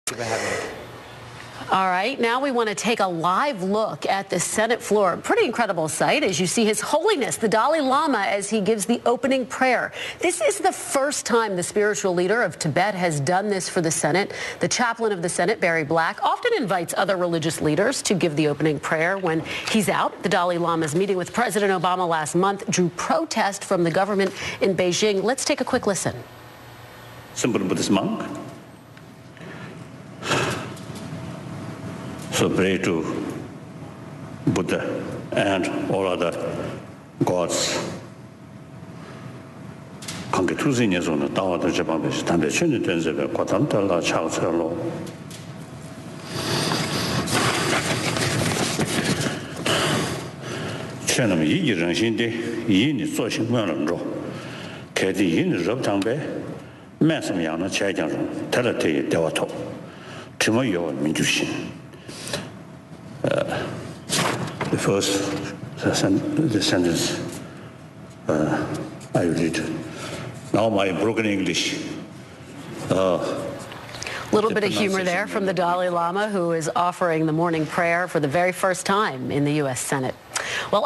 For having me. All right, now we want to take a live look at the Senate floor. Pretty incredible sight as you see His Holiness, the Dalai Lama, as he gives the opening prayer. This is the first time the spiritual leader of Tibet has done this for the Senate. The chaplain of the Senate, Barry Black, often invites other religious leaders to give the opening prayer when he's out. The Dalai Lama's meeting with President Obama last month drew protest from the government in Beijing. Let's take a quick listen. Simple Buddhist monk. So pray to Buddha and all other gods. The first the sentence I read. Now my broken English. Little bit of humor there from the Dalai Lama, who is offering the morning prayer for the very first time in the U.S. Senate. Well,